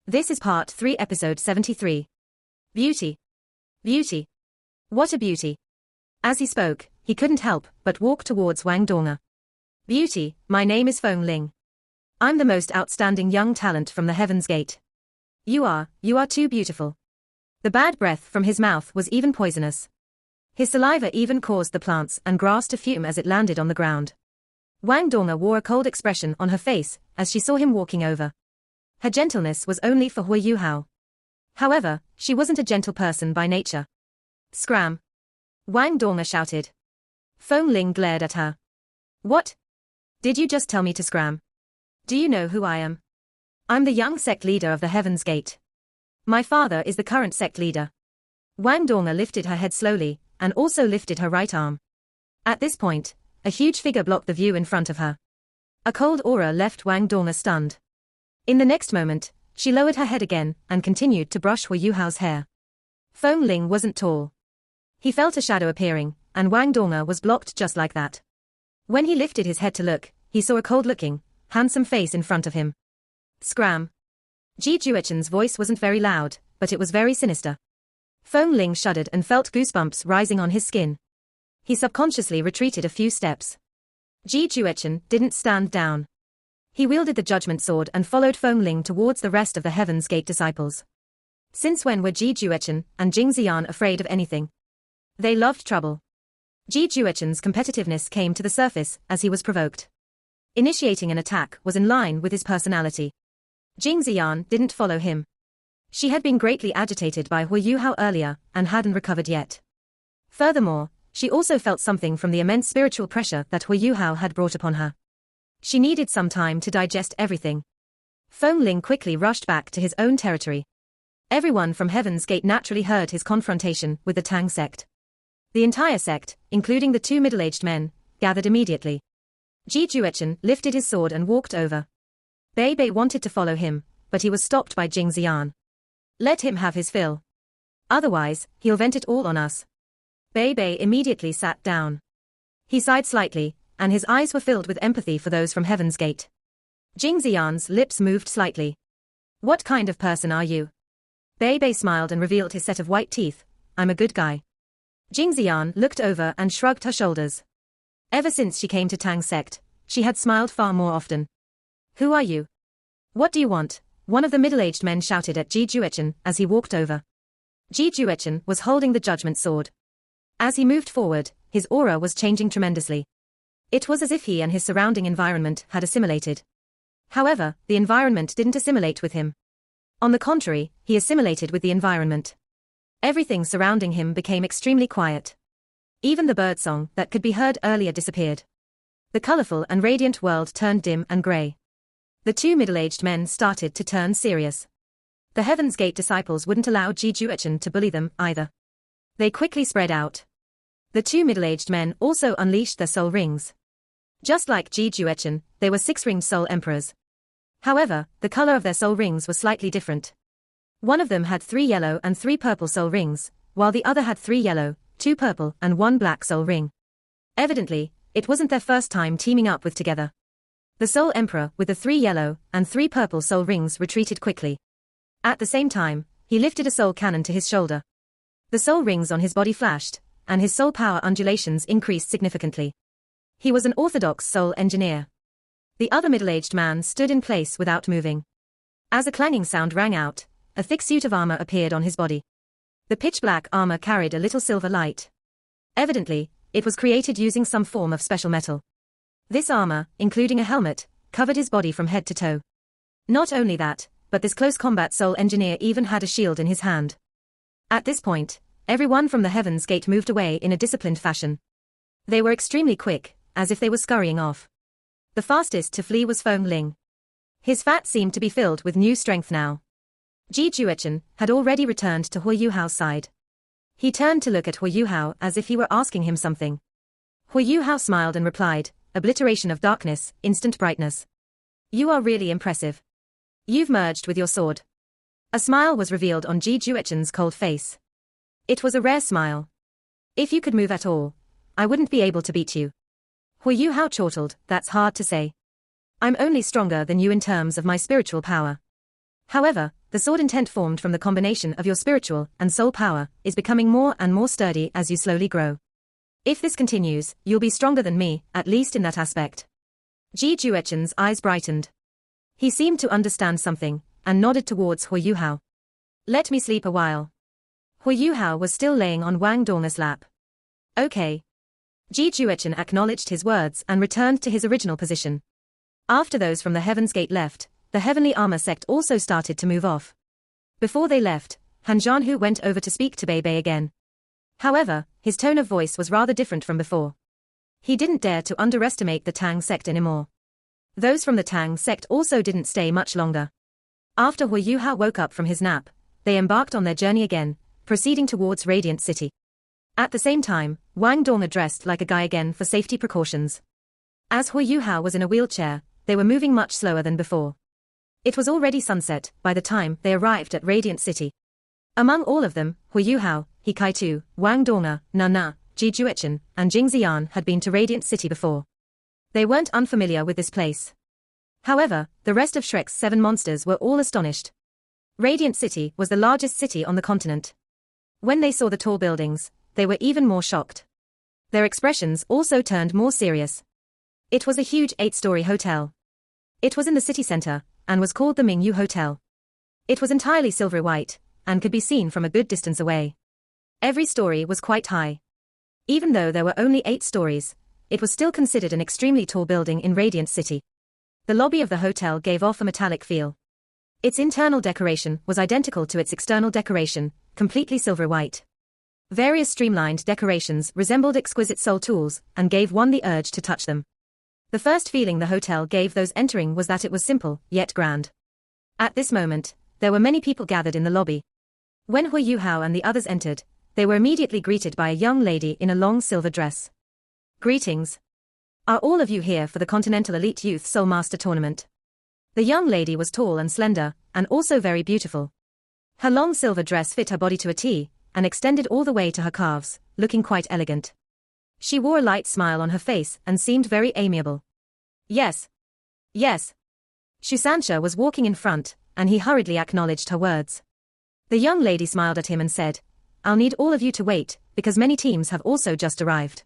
This is part 3, episode 73. Beauty. Beauty. What a beauty. As he spoke, he couldn't help but walk towards Wang Donga. Beauty, my name is Feng Ling. I'm the most outstanding young talent from the Heaven's Gate. You are too beautiful. The bad breath from his mouth was even poisonous. His saliva even caused the plants and grass to fume as it landed on the ground. Wang Donga wore a cold expression on her face as she saw him walking over. Her gentleness was only for Hui Yuhao. However, she wasn't a gentle person by nature. Scram! Wang Donga shouted. Feng Ling glared at her. What? Did you just tell me to scram? Do you know who I am? I'm the young sect leader of the Heaven's Gate. My father is the current sect leader. Wang Donga lifted her head slowly, and also lifted her right arm. At this point, a huge figure blocked the view in front of her. A cold aura left Wang Donga stunned. In the next moment, she lowered her head again and continued to brush Hui Yuhao's hair. Feng Ling wasn't tall. He felt a shadow appearing, and Wang Donga was blocked just like that. When he lifted his head to look, he saw a cold-looking, handsome face in front of him. Scram! Ji Juechen's voice wasn't very loud, but it was very sinister. Feng Ling shuddered and felt goosebumps rising on his skin. He subconsciously retreated a few steps. Ji Juechen didn't stand down. He wielded the judgment sword and followed Feng Ling towards the rest of the Heaven's Gate disciples. Since when were Ji Juechen and Jing Ziyan afraid of anything? They loved trouble. Ji Juechen's competitiveness came to the surface as he was provoked. Initiating an attack was in line with his personality. Jing Ziyan didn't follow him. She had been greatly agitated by Hui Yuhao earlier and hadn't recovered yet. Furthermore, she also felt something from the immense spiritual pressure that Hui Yuhao had brought upon her. She needed some time to digest everything. Feng Ling quickly rushed back to his own territory. Everyone from Heaven's Gate naturally heard his confrontation with the Tang sect. The entire sect, including the two middle-aged men, gathered immediately. Ji Juechen lifted his sword and walked over. Bei Bei wanted to follow him, but he was stopped by Jing Ziyan. Let him have his fill. Otherwise, he'll vent it all on us. Bei Bei immediately sat down. He sighed slightly, and his eyes were filled with empathy for those from Heaven's Gate. Jing Ziyan's lips moved slightly. What kind of person are you? Bei Bei smiled and revealed his set of white teeth. I'm a good guy. Jing Ziyan looked over and shrugged her shoulders. Ever since she came to Tang sect, she had smiled far more often. Who are you? What do you want? One of the middle-aged men shouted at Ji Juechen as he walked over. Ji Juechen was holding the judgment sword. As he moved forward, his aura was changing tremendously. It was as if he and his surrounding environment had assimilated. However, the environment didn't assimilate with him. On the contrary, he assimilated with the environment. Everything surrounding him became extremely quiet. Even the birdsong that could be heard earlier disappeared. The colorful and radiant world turned dim and gray. The two middle-aged men started to turn serious. The Heaven's Gate disciples wouldn't allow Ji Juechen to bully them either. They quickly spread out. The two middle-aged men also unleashed their soul rings. Just like Ji Juechen, they were six-ringed soul emperors. However, the color of their soul rings was slightly different. One of them had 3 yellow and 3 purple soul rings, while the other had 3 yellow, 2 purple and 1 black soul ring. Evidently, it wasn't their first time teaming up with together. The Soul Emperor with the 3 yellow and 3 purple soul rings retreated quickly. At the same time, he lifted a soul cannon to his shoulder. The soul rings on his body flashed, and his soul power undulations increased significantly. He was an orthodox soul engineer. The other middle-aged man stood in place without moving. As a clanging sound rang out, a thick suit of armor appeared on his body. The pitch-black armor carried a little silver light. Evidently, it was created using some form of special metal. This armor, including a helmet, covered his body from head to toe. Not only that, but this close combat soul engineer even had a shield in his hand. At this point, everyone from the Heaven's Gate moved away in a disciplined fashion. They were extremely quick, as if they were scurrying off. The fastest to flee was Feng Ling. His fat seemed to be filled with new strength now. Ji Juechen had already returned to Hui Yuhao's side. He turned to look at Hui Yuhao as if he were asking him something. Hui Yuhao smiled and replied, obliteration of darkness, instant brightness. You are really impressive. You've merged with your sword. A smile was revealed on Ji Juechen's cold face. It was a rare smile. If you could move at all, I wouldn't be able to beat you. Hui Yuhao chortled, that's hard to say. I'm only stronger than you in terms of my spiritual power. However, the sword intent formed from the combination of your spiritual and soul power is becoming more and more sturdy as you slowly grow. If this continues, you'll be stronger than me, at least in that aspect. Ji Juechen's eyes brightened. He seemed to understand something, and nodded towards Hu Yuhao. Let me sleep a while. Hu Yuhao was still laying on Wang Dong's lap. Okay. Ji Juechen acknowledged his words and returned to his original position. After those from the Heaven's Gate left, the Heavenly Armor sect also started to move off. Before they left, Han Zhanhu went over to speak to Bei Bei again. However, his tone of voice was rather different from before. He didn't dare to underestimate the Tang sect anymore. Those from the Tang sect also didn't stay much longer. After Hu Yuhao woke up from his nap, they embarked on their journey again, proceeding towards Radiant City. At the same time, Wang Dong dressed like a guy again for safety precautions. As Hu Yuhao was in a wheelchair, they were moving much slower than before. It was already sunset by the time they arrived at Radiant City. Among all of them, Hu Yuhao, He Kaitu, Wang Dong, Na, Ji Juechen, and Jing Ziyan had been to Radiant City before. They weren't unfamiliar with this place. However, the rest of Shrek's 7 monsters were all astonished. Radiant City was the largest city on the continent. When they saw the tall buildings, they were even more shocked. Their expressions also turned more serious. It was a huge 8-story hotel. It was in the city center, and was called the Mingyu Hotel. It was entirely silvery white, and could be seen from a good distance away. Every story was quite high. Even though there were only 8 stories, it was still considered an extremely tall building in Radiant City. The lobby of the hotel gave off a metallic feel. Its internal decoration was identical to its external decoration, completely silver white. Various streamlined decorations resembled exquisite soul tools and gave one the urge to touch them. The first feeling the hotel gave those entering was that it was simple, yet grand. At this moment, there were many people gathered in the lobby. When Hu Yuhao and the others entered, they were immediately greeted by a young lady in a long silver dress. Greetings. Are all of you here for the Continental Elite Youth Soul Master Tournament? The young lady was tall and slender, and also very beautiful. Her long silver dress fit her body to a T, and extended all the way to her calves, looking quite elegant. She wore a light smile on her face and seemed very amiable. Yes. Yes. Shusansha was walking in front, and he hurriedly acknowledged her words. The young lady smiled at him and said, I'll need all of you to wait, because many teams have also just arrived.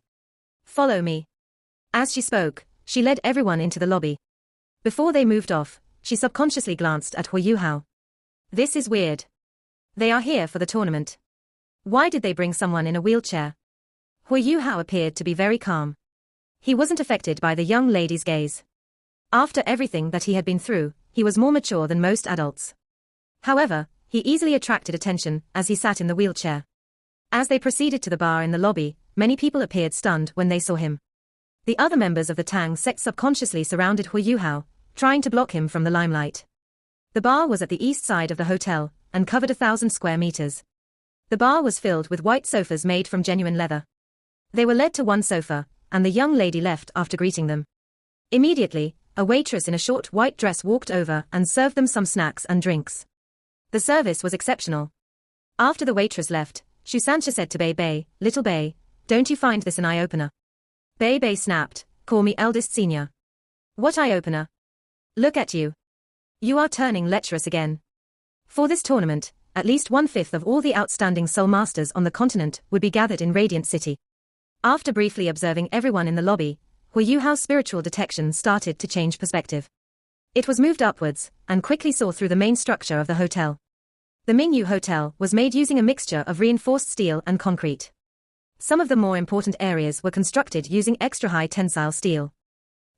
Follow me. As she spoke, she led everyone into the lobby. Before they moved off, she subconsciously glanced at Hu Yuhao. This is weird. They are here for the tournament. Why did they bring someone in a wheelchair? Hu Yuhao appeared to be very calm. He wasn't affected by the young lady's gaze. After everything that he had been through, he was more mature than most adults. However, he easily attracted attention as he sat in the wheelchair. As they proceeded to the bar in the lobby, many people appeared stunned when they saw him. The other members of the Tang sect subconsciously surrounded Hu Yuhao, trying to block him from the limelight. The bar was at the east side of the hotel, and covered 1,000 square meters. The bar was filled with white sofas made from genuine leather. They were led to one sofa, and the young lady left after greeting them. Immediately, a waitress in a short white dress walked over and served them some snacks and drinks. The service was exceptional. After the waitress left, Shusansha said to Bei Bei, Little Bei, don't you find this an eye-opener? Bei Bei snapped, Call me eldest senior. What eye-opener? Look at you. You are turning lecherous again. For this tournament, at least 1/5 of all the outstanding soul masters on the continent would be gathered in Radiant City. After briefly observing everyone in the lobby, Hu Yuhao's spiritual detection started to change perspective. It was moved upwards, and quickly saw through the main structure of the hotel. The Mingyu Hotel was made using a mixture of reinforced steel and concrete. Some of the more important areas were constructed using extra-high tensile steel.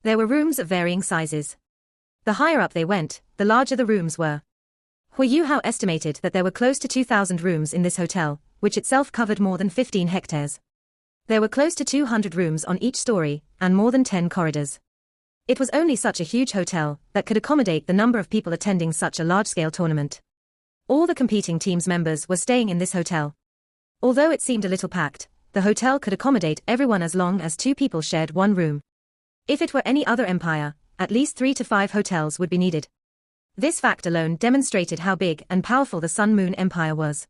There were rooms of varying sizes. The higher up they went, the larger the rooms were. Hu Yuhao estimated that there were close to 2,000 rooms in this hotel, which itself covered more than 15 hectares. There were close to 200 rooms on each story, and more than 10 corridors. It was only such a huge hotel that could accommodate the number of people attending such a large-scale tournament. All the competing teams' members were staying in this hotel. Although it seemed a little packed, the hotel could accommodate everyone as long as 2 people shared one room. If it were any other empire, at least 3 to 5 hotels would be needed. This fact alone demonstrated how big and powerful the Sun Moon Empire was.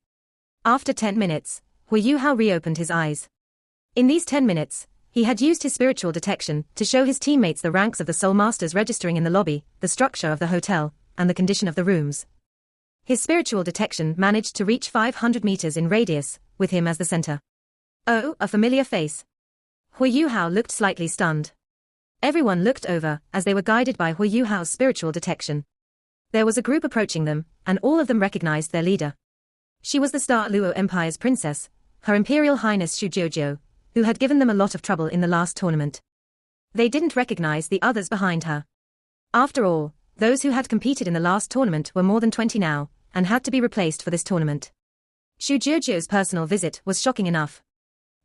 After 10 minutes, Hu Yuhao reopened his eyes. In these 10 minutes, he had used his spiritual detection to show his teammates the ranks of the Soul Masters registering in the lobby, the structure of the hotel, and the condition of the rooms. His spiritual detection managed to reach 500 meters in radius, with him as the center. Oh, a familiar face. Hui Yuhao looked slightly stunned. Everyone looked over, as they were guided by Hui Yuhao's spiritual detection. There was a group approaching them, and all of them recognized their leader. She was the Star Luo Empire's princess, Her Imperial Highness Xu Jiujiu, who had given them a lot of trouble in the last tournament. They didn't recognize the others behind her. After all, those who had competed in the last tournament were more than 20 now, and had to be replaced for this tournament. Xu Jiujiu's personal visit was shocking enough.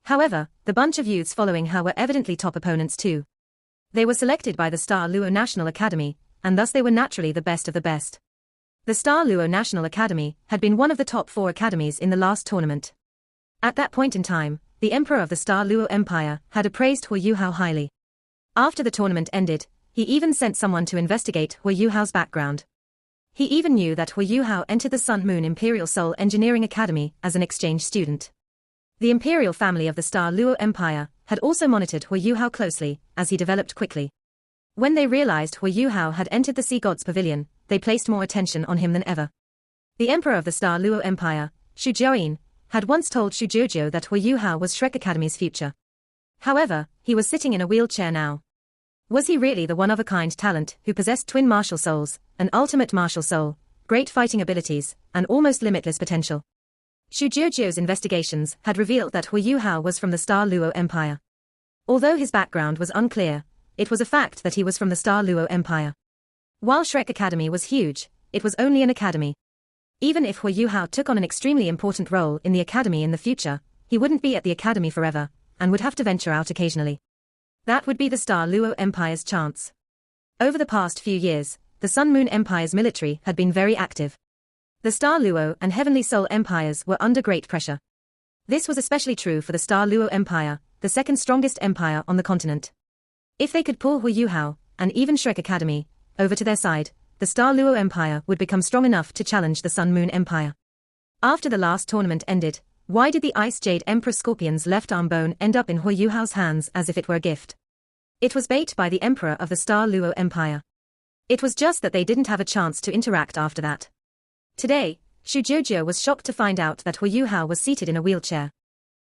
However, the bunch of youths following her were evidently top opponents too. They were selected by the Star Luo National Academy, and thus they were naturally the best of the best. The Star Luo National Academy had been one of the top 4 academies in the last tournament. At that point in time, the Emperor of the Star Luo Empire had appraised Hui Yuhao highly. After the tournament ended, he even sent someone to investigate Hui Yuhao's background. He even knew that Hui Yuhao entered the Sun Moon Imperial Soul Engineering Academy as an exchange student. The imperial family of the Star Luo Empire had also monitored Hui Yuhao closely, as he developed quickly. When they realized Hui Yuhao had entered the Sea God's Pavilion, they placed more attention on him than ever. The Emperor of the Star Luo Empire, Xu Jiuyin, had once told Xu Jiujiu that Hui Yuhao was Shrek Academy's future. However, he was sitting in a wheelchair now. Was he really the one-of-a-kind talent who possessed twin martial souls, an ultimate martial soul, great fighting abilities, and almost limitless potential? Xu Jiujiu's investigations had revealed that Hui Yuhao was from the Star Luo Empire. Although his background was unclear, it was a fact that he was from the Star Luo Empire. While Shrek Academy was huge, it was only an academy. Even if Hui Yuhao took on an extremely important role in the academy in the future, he wouldn't be at the academy forever, and would have to venture out occasionally. That would be the Star Luo Empire's chance. Over the past few years, the Sun Moon Empire's military had been very active. The Star Luo and Heavenly Soul Empires were under great pressure. This was especially true for the Star Luo Empire, the second strongest empire on the continent. If they could pull Hui Yuhao, and even Shrek Academy, over to their side, the Star Luo Empire would become strong enough to challenge the Sun Moon Empire. After the last tournament ended, why did the Ice Jade Empress Scorpion's left arm bone end up in Hui Yuhao's hands as if it were a gift? It was bait by the Emperor of the Star Luo Empire. It was just that they didn't have a chance to interact after that. Today, Xu Jiujiu was shocked to find out that Hui Yuhao was seated in a wheelchair.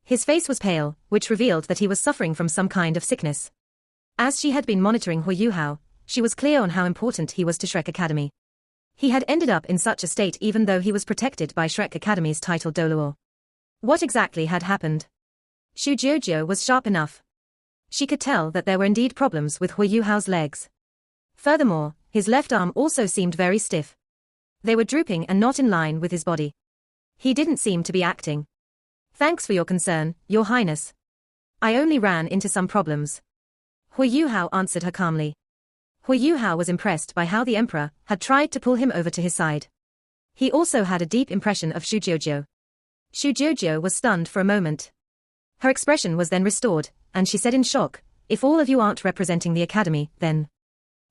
His face was pale, which revealed that he was suffering from some kind of sickness. As she had been monitoring Hui Yuhao, she was clear on how important he was to Shrek Academy. He had ended up in such a state even though he was protected by Shrek Academy's title Doluo. What exactly had happened? Xu Jiujiu was sharp enough. She could tell that there were indeed problems with Hui Yuhao's legs. Furthermore, his left arm also seemed very stiff. They were drooping and not in line with his body. He didn't seem to be acting. Thanks for your concern, Your Highness. I only ran into some problems. Hui Yuhao answered her calmly. Hui Yuhao was impressed by how the Emperor had tried to pull him over to his side. He also had a deep impression of Xu Jiujiu. Xu Jiujiu was stunned for a moment. Her expression was then restored, and she said in shock, "If all of you aren't representing the academy, then..."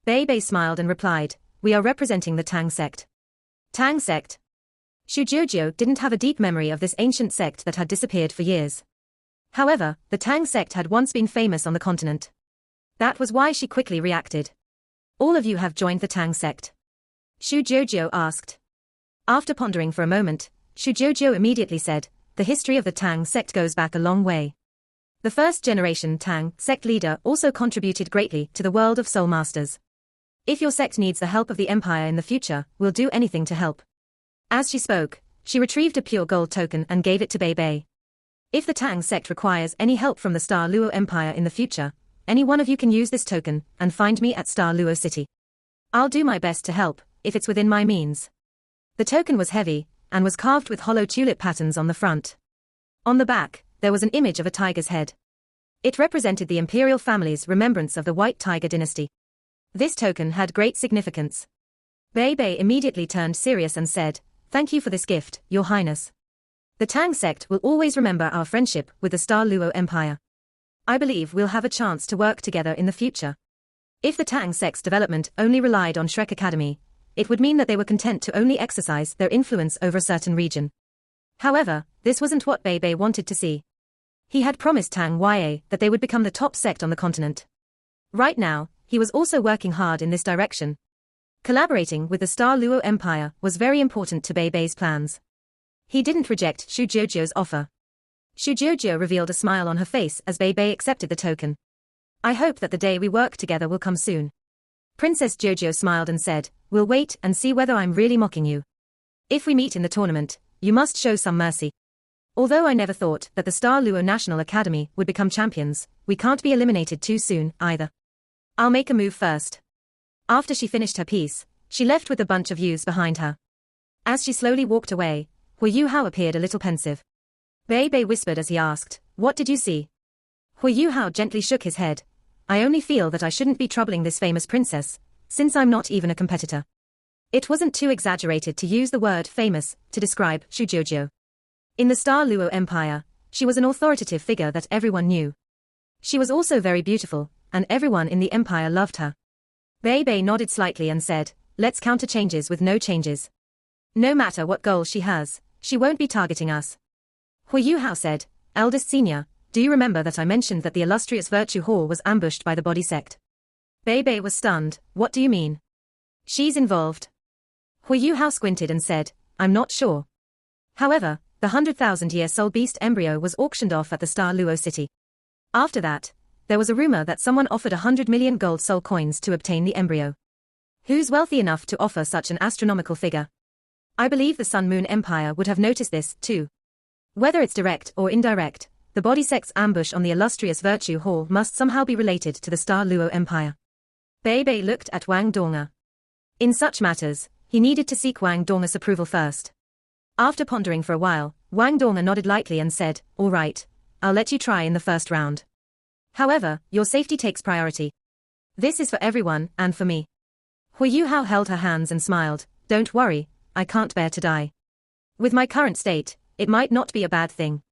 Bei Bei smiled and replied, "We are representing the Tang sect." Tang sect? Xu Jiujiu didn't have a deep memory of this ancient sect that had disappeared for years. However, the Tang sect had once been famous on the continent. That was why she quickly reacted. "All of you have joined the Tang sect?" Xu Jiujiu asked. After pondering for a moment, Xu Jiujiu immediately said, "The history of the Tang sect goes back a long way. The first-generation Tang sect leader also contributed greatly to the world of soul masters. If your sect needs the help of the Empire in the future, we'll do anything to help." As she spoke, she retrieved a pure gold token and gave it to Bei Bei. "If the Tang sect requires any help from the Star Luo Empire in the future, any one of you can use this token and find me at Star Luo City. I'll do my best to help, if it's within my means." The token was heavy, and was carved with hollow tulip patterns on the front. On the back, there was an image of a tiger's head. It represented the imperial family's remembrance of the White Tiger dynasty. This token had great significance. Bei Bei immediately turned serious and said, "Thank you for this gift, Your Highness. The Tang sect will always remember our friendship with the Star Luo Empire. I believe we'll have a chance to work together in the future." If the Tang sect's development only relied on Shrek Academy, it would mean that they were content to only exercise their influence over a certain region. However, this wasn't what Bei Bei wanted to see. He had promised Tang Ya that they would become the top sect on the continent. Right now, he was also working hard in this direction. Collaborating with the Star Luo Empire was very important to Bei Bei's plans. He didn't reject Xu Jiujiu's offer. Xu Jiujiu revealed a smile on her face as Bei Bei accepted the token. I hope that the day we work together will come soon. Princess Jiujiu smiled and said, we'll wait and see whether I'm really mocking you. If we meet in the tournament, you must show some mercy. Although I never thought that the Star Luo National Academy would become champions, we can't be eliminated too soon, either. I'll make a move first. After she finished her piece, she left with a bunch of youths behind her. As she slowly walked away, Hu Yuhao appeared a little pensive. Bei Bei whispered as he asked, what did you see? Hu Yuhao gently shook his head. I only feel that I shouldn't be troubling this famous princess, since I'm not even a competitor. It wasn't too exaggerated to use the word famous to describe Xu Jiujiu. In the Star Luo Empire, she was an authoritative figure that everyone knew. She was also very beautiful, and everyone in the empire loved her. Bei Bei nodded slightly and said, let's counter changes with no changes. No matter what goal she has, she won't be targeting us. Hu Yuhao said, eldest senior, do you remember that I mentioned that the illustrious Virtue Hall was ambushed by the body sect? Bei Bei was stunned. What do you mean? She's involved. Hu Yuhao squinted and said, I'm not sure. However, the 100,000-year soul beast embryo was auctioned off at the Star Luo city. After that, there was a rumor that someone offered 100 million gold soul coins to obtain the embryo. Who's wealthy enough to offer such an astronomical figure? I believe the Sun Moon Empire would have noticed this, too. Whether it's direct or indirect, the body sect's ambush on the illustrious Virtue Hall must somehow be related to the Star Luo Empire. Bei Bei looked at Wang Donga. In such matters, he needed to seek Wang Donga's approval first. After pondering for a while, Wang Donga nodded lightly and said, all right, I'll let you try in the first round. However, your safety takes priority. This is for everyone, and for me. Hu Yuhao held her hands and smiled, don't worry, I can't bear to die. With my current state, it might not be a bad thing.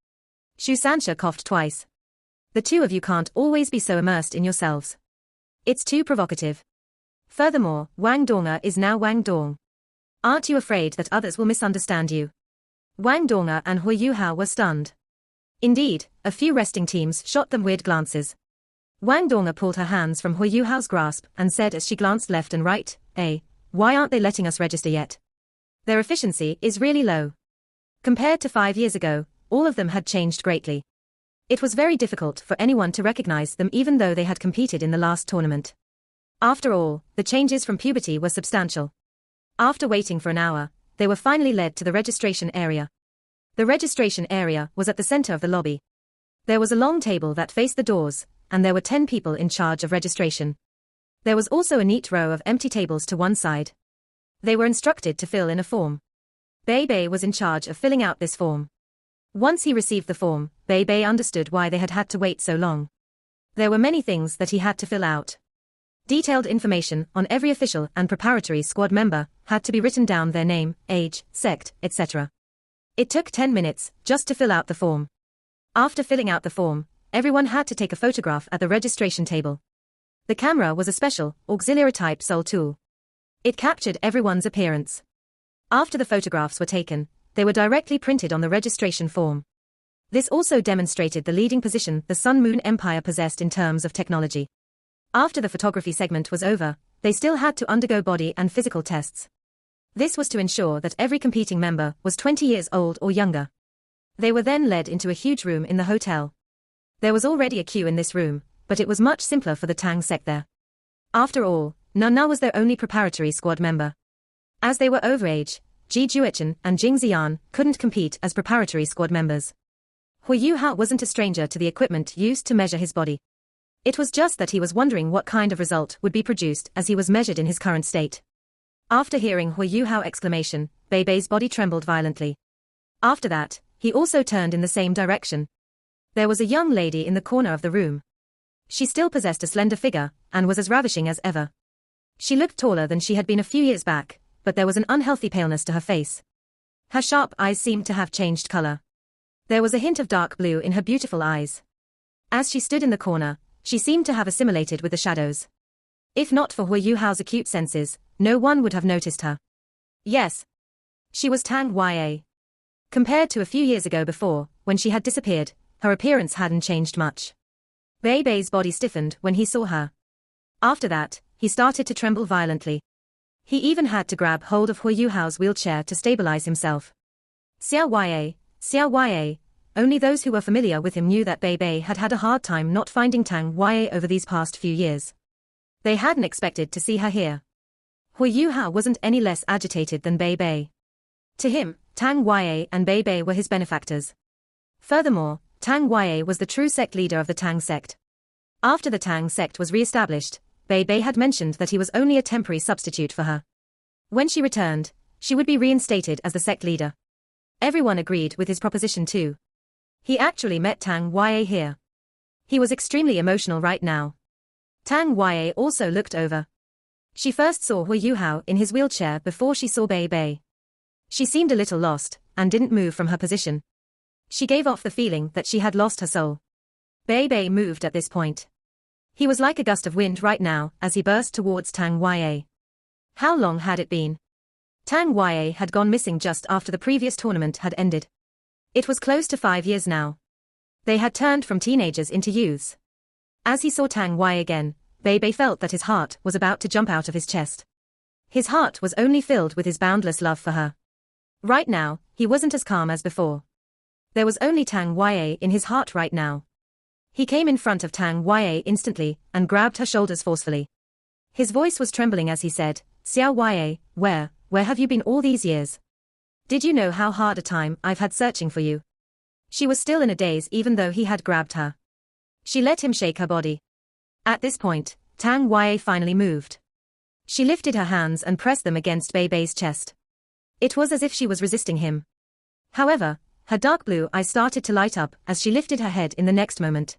Shu Sansha coughed twice. The two of you can't always be so immersed in yourselves. It's too provocative. Furthermore, Wang Donga is now Wang Dong. Aren't you afraid that others will misunderstand you? Wang Donga and Hu Yuhao were stunned. Indeed, a few resting teams shot them weird glances. Wang Donga pulled her hands from Hu Yuhao's grasp and said as she glanced left and right, why aren't they letting us register yet? Their efficiency is really low. Compared to 5 years ago, all of them had changed greatly. It was very difficult for anyone to recognize them even though they had competed in the last tournament. After all, the changes from puberty were substantial. After waiting for an hour, they were finally led to the registration area. The registration area was at the center of the lobby. There was a long table that faced the doors, and there were 10 people in charge of registration. There was also a neat row of empty tables to one side. They were instructed to fill in a form. Bei Bei was in charge of filling out this form. Once he received the form, Bei Bei understood why they had to wait so long. There were many things that he had to fill out. Detailed information on every official and preparatory squad member had to be written down, their name, age, sect, etc. It took 10 minutes just to fill out the form. After filling out the form, everyone had to take a photograph at the registration table. The camera was a special, auxiliary-type soul tool. It captured everyone's appearance. After the photographs were taken, they were directly printed on the registration form. This also demonstrated the leading position the Sun Moon Empire possessed in terms of technology. After the photography segment was over, they still had to undergo body and physical tests. This was to ensure that every competing member was 20 years old or younger. They were then led into a huge room in the hotel. There was already a queue in this room, but it was much simpler for the Tang sect there. After all, Nana was their only preparatory squad member. As they were overage, Ji Juechen and Jing Ziyan couldn't compete as preparatory squad members. Hu Yuhao wasn't a stranger to the equipment used to measure his body. It was just that he was wondering what kind of result would be produced as he was measured in his current state. After hearing Hu Yuhao's exclamation, Bei Bei's body trembled violently. After that, he also turned in the same direction. There was a young lady in the corner of the room. She still possessed a slender figure, and was as ravishing as ever. She looked taller than she had been a few years back, but there was an unhealthy paleness to her face. Her sharp eyes seemed to have changed color. There was a hint of dark blue in her beautiful eyes. As she stood in the corner, she seemed to have assimilated with the shadows. If not for Hu Yuhao's acute senses, no one would have noticed her. Yes. She was Tang Ya. Compared to a few years ago before, when she had disappeared, her appearance hadn't changed much. Bei Bei's body stiffened when he saw her. After that, he started to tremble violently. He even had to grab hold of Hu Yuhao's wheelchair to stabilize himself. Xiao, only those who were familiar with him knew that Bei Bei had had a hard time not finding Tang Yue over these past few years. They hadn't expected to see her here. Hu Yuhao wasn't any less agitated than Bei Bei. To him, Tang Yue and Bei Bei were his benefactors. Furthermore, Tang Yue was the true sect leader of the Tang sect. After the Tang sect was re-established, Bei Bei had mentioned that he was only a temporary substitute for her. When she returned, she would be reinstated as the sect leader. Everyone agreed with his proposition too. He actually met Tang Yue here. He was extremely emotional right now. Tang Yue also looked over. She first saw Hu Yuhao in his wheelchair before she saw Bei Bei. She seemed a little lost, and didn't move from her position. She gave off the feeling that she had lost her soul. Bei Bei moved at this point. He was like a gust of wind right now as he burst towards Tang Yue. How long had it been? Tang Yue had gone missing just after the previous tournament had ended. It was close to 5 years now. They had turned from teenagers into youths. As he saw Tang Yue again, Bei Bei felt that his heart was about to jump out of his chest. His heart was only filled with his boundless love for her. Right now, he wasn't as calm as before. There was only Tang Yue in his heart right now. He came in front of Tang Yue instantly and grabbed her shoulders forcefully. His voice was trembling as he said, "Xiao Yue, where have you been all these years? Did you know how hard a time I've had searching for you?" She was still in a daze even though he had grabbed her. She let him shake her body. At this point, Tang Yue finally moved. She lifted her hands and pressed them against Bei Bei's chest. It was as if she was resisting him. However, her dark blue eyes started to light up as she lifted her head in the next moment.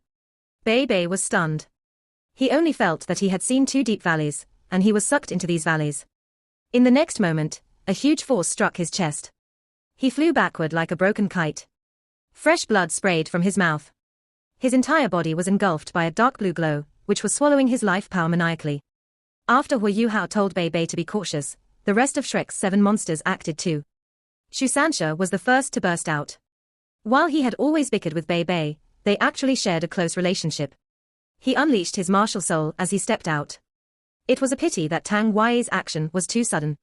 Bei Bei was stunned. He only felt that he had seen 2 deep valleys, and he was sucked into these valleys. In the next moment, a huge force struck his chest. He flew backward like a broken kite. Fresh blood sprayed from his mouth. His entire body was engulfed by a dark blue glow, which was swallowing his life power maniacally. After Hu Yuhao told Bei Bei to be cautious, the rest of Shrek's 7 monsters acted too. Shu Sansha was the first to burst out. While he had always bickered with Bei Bei, they actually shared a close relationship. He unleashed his martial soul as he stepped out. It was a pity that Tang Yue's action was too sudden.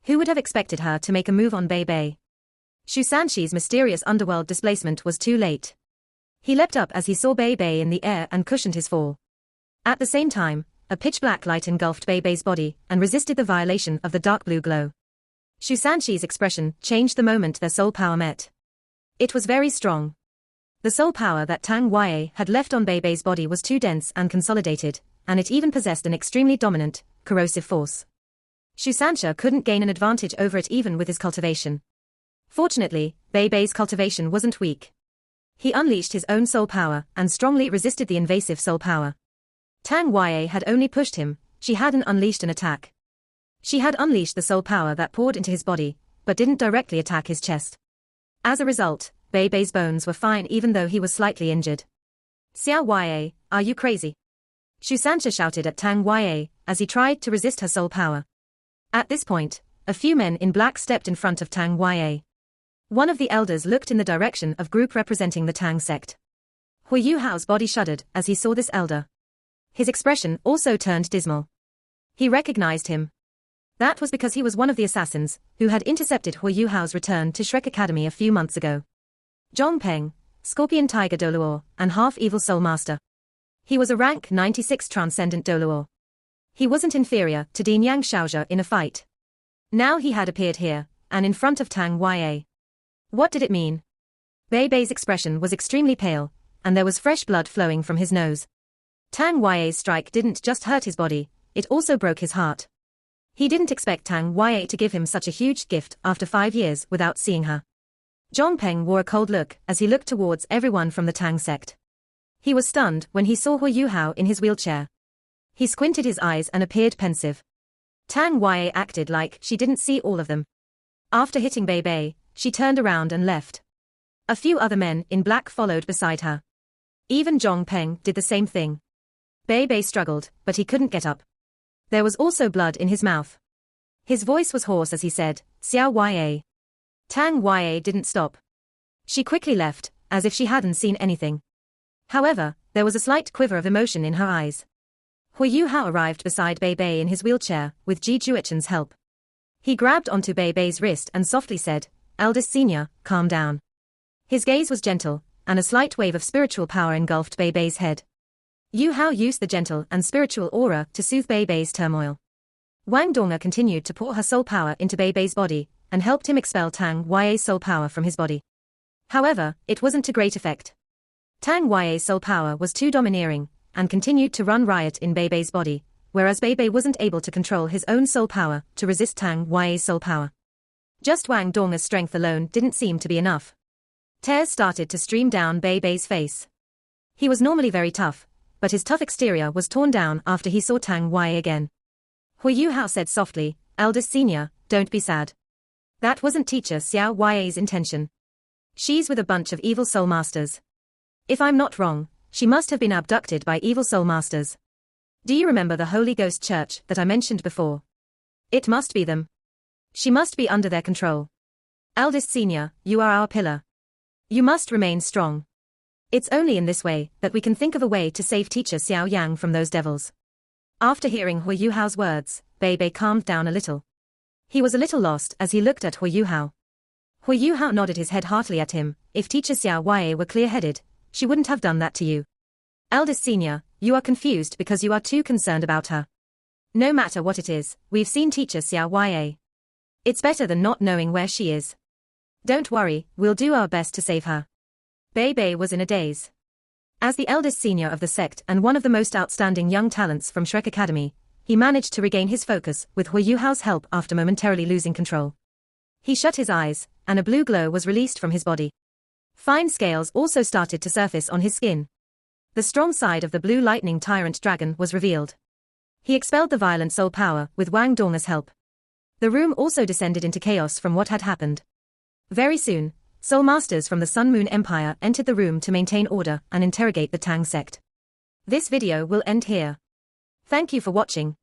Who would have expected her to make a move on Bei Bei? Shu Sanshi's mysterious underworld displacement was too late. He leapt up as he saw Bei Bei in the air and cushioned his fall. At the same time, a pitch-black light engulfed Bei Bei's body and resisted the violation of the dark blue glow. Shu Sanshi's expression changed the moment their soul power met. It was very strong. The soul power that Tang Yue had left on Bei Bei's body was too dense and consolidated, and it even possessed an extremely dominant, corrosive force. Shu Sansha couldn't gain an advantage over it even with his cultivation. Fortunately, Bei Bei's cultivation wasn't weak. He unleashed his own soul power and strongly resisted the invasive soul power. Tang Yue had only pushed him, she hadn't unleashed an attack. She had unleashed the soul power that poured into his body, but didn't directly attack his chest. As a result, Bei Bei's bones were fine even though he was slightly injured. "Xiao Yue, are you crazy?" Shu Sansha shouted at Tang Yue as he tried to resist her soul power. At this point, a few men in black stepped in front of Tang Yue. One of the elders looked in the direction of group representing the Tang sect. Hu Yuhao's body shuddered as he saw this elder. His expression also turned dismal. He recognized him. That was because he was one of the assassins who had intercepted Hu Yuhao's return to Shrek Academy a few months ago. Zhongpeng, Scorpion Tiger Doluo, and half-evil Soul Master. He was a rank 96 Transcendent Doluo. He wasn't inferior to Din Yang Xiaozhe in a fight. Now he had appeared here, and in front of Tang Yue. What did it mean? Bei Bei's expression was extremely pale, and there was fresh blood flowing from his nose. Tang Yue's strike didn't just hurt his body, it also broke his heart. He didn't expect Tang Yue to give him such a huge gift after 5 years without seeing her. Zhongpeng wore a cold look as he looked towards everyone from the Tang sect. He was stunned when he saw Hu Yuhao in his wheelchair. He squinted his eyes and appeared pensive. Tang Yue acted like she didn't see all of them. After hitting Bei Bei, she turned around and left. A few other men in black followed beside her. Even Zhongpeng did the same thing. Bei Bei struggled, but he couldn't get up. There was also blood in his mouth. His voice was hoarse as he said, "Xiao Yue." Tang Yue didn't stop. She quickly left, as if she hadn't seen anything. However, there was a slight quiver of emotion in her eyes. Hu Yuhao arrived beside Bei Bei in his wheelchair, with Ji Juechen's help. He grabbed onto Beibei's wrist and softly said, "Eldest senior, calm down." His gaze was gentle, and a slight wave of spiritual power engulfed Beibei's head. Yu Hao used the gentle and spiritual aura to soothe Beibei's turmoil. Wang Donga continued to pour her soul power into Beibei's body, and helped him expel Tang Yai's soul power from his body. However, it wasn't to great effect. Tang Yai's soul power was too domineering, and continued to run riot in Beibei's body, whereas Beibei wasn't able to control his own soul power to resist Tang Yai's soul power. Just Wang Donga's strength alone didn't seem to be enough. Tears started to stream down Beibei's face. He was normally very tough, but his tough exterior was torn down after he saw Tang Yai again. Yu Hao said softly, "Eldest senior, don't be sad. That wasn't teacher Xiao Yai's intention. She's with a bunch of evil soul masters. If I'm not wrong, she must have been abducted by evil soul masters. Do you remember the Holy Ghost Church that I mentioned before? It must be them. She must be under their control. Eldest senior, you are our pillar. You must remain strong. It's only in this way that we can think of a way to save teacher Xiao Yang from those devils." After hearing Yu Hao's words, Beibei calmed down a little. He was a little lost as he looked at Yu Hao. Yu Hao nodded his head heartily at him. If teacher Xiao Yai were clear-headed, she wouldn't have done that to you. Eldest senior, you are confused because you are too concerned about her. No matter what it is, we've seen teacher Xiao Yai. It's better than not knowing where she is. Don't worry, we'll do our best to save her. Beibei was in a daze. As the eldest senior of the sect and one of the most outstanding young talents from Shrek Academy, he managed to regain his focus with Yu Hao's help after momentarily losing control. He shut his eyes, and a blue glow was released from his body. Fine scales also started to surface on his skin. The strong side of the blue lightning tyrant dragon was revealed. He expelled the violent soul power with Wang Donga's help. The room also descended into chaos from what had happened. Very soon, soul masters from the Sun Moon Empire entered the room to maintain order and interrogate the Tang sect. This video will end here. Thank you for watching.